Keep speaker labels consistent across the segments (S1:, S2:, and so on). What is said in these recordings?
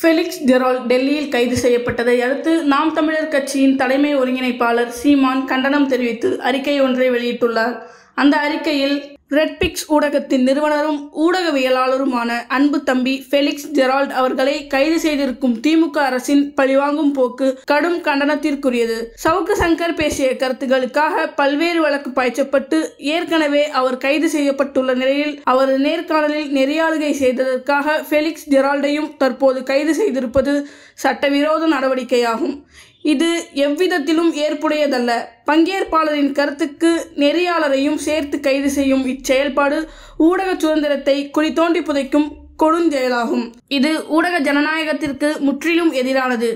S1: Felix Gerald டெல்லியில் கைது செய்யப்பட்டதை அடுத்து நாம் தமிழர் கட்சியின் தலைமை ஒருங்கிணைப்பாளர் சீமான் கண்டனம் தெரிவித்து அறிக்கை ஒன்றை வெளியிட்டுள்ளார். அந்த அறிக்கையில் ரெட்பிக்ஸ் ஊடகத்தின் நிறுவனரும் ஊடகவியலாளருமான அன்பு தம்பி ஃபெலிக்ஸ் ஜெரால்ட் அவர்களை கைது செய்திருக்கும் திமுக அரசின் பழிவாங்கும் போக்கு கடும் கண்டனத்திற்குரியது. சவுக்கு சங்கர் பேசிய கருத்துக்களுக்காக பல்வேறு வழக்கு பாய்ச்சப்பட்டு ஏற்கனவே அவர் கைது செய்யப்பட்டுள்ள நிலையில் அவரது நேர்காணலில் நெறியாளுகை செய்ததற்காக ஃபெலிக்ஸ் ஜெரால்டையும் தற்போது கைது செய்திருப்பது சட்டவிரோத நடவடிக்கையாகும். இது எவ்விதத்திலும் ஏற்புடையதல்ல. பங்கேற்பாளரின் கருத்துக்கு நெறியாளரையும் சேர்த்து கைது செய்யும் இச்செயல்பாடு ஊடக சுதந்திரத்தை குழி தோண்டி புதைக்கும் கொடுஞ்செயலாகும். இது ஊடக ஜனநாயகத்திற்கு முற்றிலும் எதிரானது.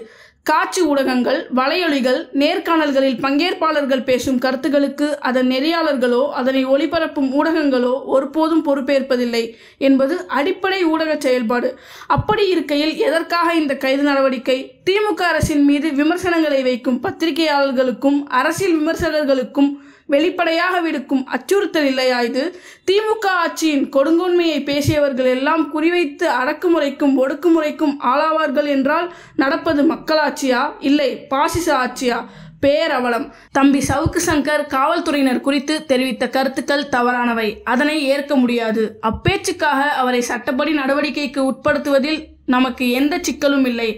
S1: காட்சி ஊடகங்கள், வலையொலிகள், நேர்காணல்களில் பங்கேற்பாளர்கள் பேசும் கருத்துக்களுக்கு அதன் நெறியாளர்களோ அதனை ஒளிபரப்பும் ஊடகங்களோ ஒருபோதும் பொறுப்பேற்பதில்லை என்பது அடிப்படை ஊடக செயல்பாடு. அப்படி இருக்கையில் எதற்காக இந்த கைது நடவடிக்கை? திமுக அரசின் மீது விமர்சனங்களை வைக்கும் பத்திரிகையாளர்களுக்கும் அரசியல் விமர்சகர்களுக்கும் வெளிப்படையாக விடுக்கும் அச்சுறுத்தல் இல்லையா இது? திமுக ஆட்சியின் கொடுங்கோன்மையை பேசியவர்கள் எல்லாம் குறிவைத்து அடக்குமுறைக்கும் ஒடுக்குமுறைக்கும் ஆளாவார்கள் என்றால் நடப்பது மக்களாட்சியா, இல்லை பாசிச ஆட்சியா? பேரவலம். தம்பி சவுக்கு சங்கர் காவல்துறையினர் குறித்து தெரிவித்த கருத்துக்கள் தவறானவை. அதனை ஏற்க முடியாது. அப்பேச்சுக்காக அவரை சட்டப்படி நடவடிக்கைக்கு உட்படுத்துவதில் நமக்கு எந்த சிக்கலும் இல்லை.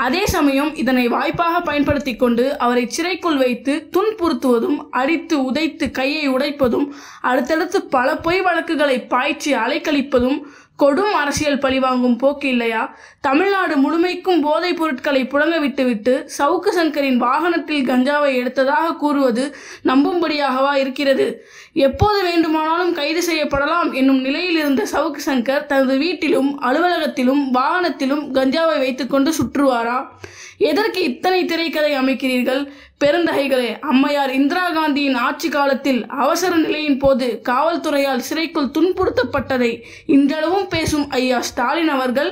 S1: அதே சமயம் இதனை வாய்ப்பாக பயன்படுத்தி கொண்டு அவரை சிறைக்குள் வைத்து துன்புறுத்துவதும், அடித்து உதைத்து கையை உடைப்பதும், அடுத்தடுத்து பல பொய் வழக்குகளை பாய்ச்சி அலைக்கழிப்பதும் கொடும் அரசியல் பழிவாங்கும் போக்கு இல்லையா? தமிழ்நாடு முழுமைக்கும் போதைப் பொருட்களை புழங்க விட்டுவிட்டு சவுக்கு சங்கரின் வாகனத்தில் கஞ்சாவை எடுத்ததாக கூறுவது நம்பும்படியாகவா இருக்கிறது? எப்போது வேண்டுமானாலும் கைது செய்யப்படலாம் என்னும் நிலையில் இருந்த சவுக்கு சங்கர் தனது வீட்டிலும் அலுவலகத்திலும் வாகனத்திலும் கஞ்சாவை வைத்துக்கொண்டு சுற்றுவாரா? எதற்கு இத்தனை திரைக்கதை அமைக்கிறீர்கள்? பெருந்தகைகளே, அம்மையார் இந்திரா காந்தியின் ஆட்சி காலத்தில் அவசர நிலையின் போது காவல்துறையால் சிறைக்குள் துன்புறுத்தப்பட்டதை இன்றளவும் பேசும் ஐயா ஸ்டாலின் அவர்கள்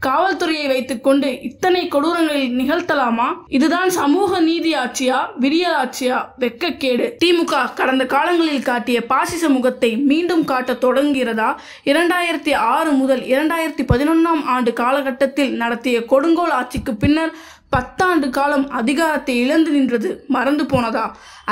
S1: காவல்துறையை வைத்துக்கொண்டு இத்தனை கொடூரங்களில் நிகழ்த்தலாமா? இதுதான் சமூக நீதி ஆட்சியா, விடியல் ஆட்சியா? வெட்கக்கேடு. திமுக கடந்த காலங்களில் காட்டிய பாசிச முகத்தை மீண்டும் காட்ட தொடங்குகிறதா? 2006 முதல் 2011ஆம் ஆண்டு காலகட்டத்தில் நடத்திய கொடுங்கோல் ஆட்சிக்கு பின்னர் 10 ஆண்டு காலம் அதிகாரத்தை இழந்து நின்றது மறந்து போனதா?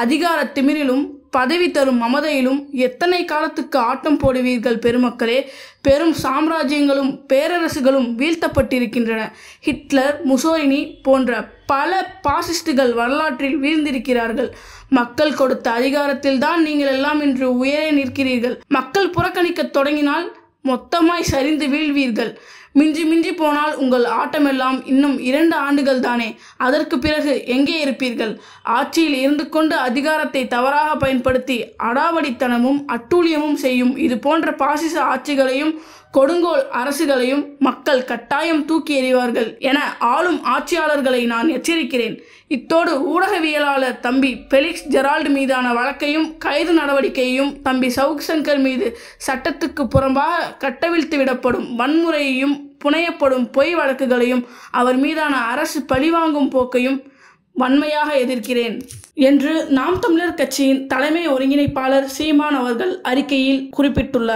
S1: அதிகார திமிரிலும் பதவி தரும் மமதையிலும் எத்தனை காலத்துக்கு ஆட்டம் போடுவீர்கள் பெருமக்களே? பெரும் சாம்ராஜ்யங்களும் பேரரசுகளும் வீழ்த்தப்பட்டிருக்கின்றன. ஹிட்லர், முசோலினி போன்ற பல பாசிஸ்டுகள் வரலாற்றில் வீழ்ந்திருக்கிறார்கள். மக்கள் கொடுத்த அதிகாரத்தில்தான் நீங்கள் எல்லாம் இன்று உயரே நிற்கிறீர்கள். மக்கள் புறக்கணிக்க தொடங்கினால் மொத்தமாய் சரிந்து வீழ்வீர்கள். மிஞ்சி மிஞ்சி போனால் உங்கள் ஆட்டமெல்லாம் இன்னும் 2 ஆண்டுகள் தானே. அதற்கு பிறகு எங்கே இருப்பீர்கள்? ஆட்சியில் இருந்து கொண்டு அதிகாரத்தை தவறாக பயன்படுத்தி அடாவடித்தனமும் அட்டூழியமும் செய்யும் இது போன்ற பாசிச ஆட்சிகளையும் கொடுங்கோல் அரசுகளையும் மக்கள் கட்டாயம் தூக்கி எறிவார்கள் என ஆளும் ஆட்சியாளர்களை நான் எச்சரிக்கிறேன். இத்தோடு ஊடகவியலாளர் தம்பி ஃபெலிக்ஸ் ஜெரால்ட் மீதான வழக்கையும் கைது நடவடிக்கையையும் தம்பி சவுக்கு சங்கர் மீது சட்டத்துக்கு புறம்பாக கட்டவிழ்த்து விடப்படும் வன்முறையையும் புனையப்படும் பொய் வழக்குகளையும் அவர் மீதான அரசு பழிவாங்கும் போக்கையும் வன்மையாக எதிர்க்கிறேன் என்று நாம் தமிழர் கட்சியின் தலைமை ஒருங்கிணைப்பாளர் சீமான் அவர்கள் அறிக்கையில் குறிப்பிட்டுள்ளார்.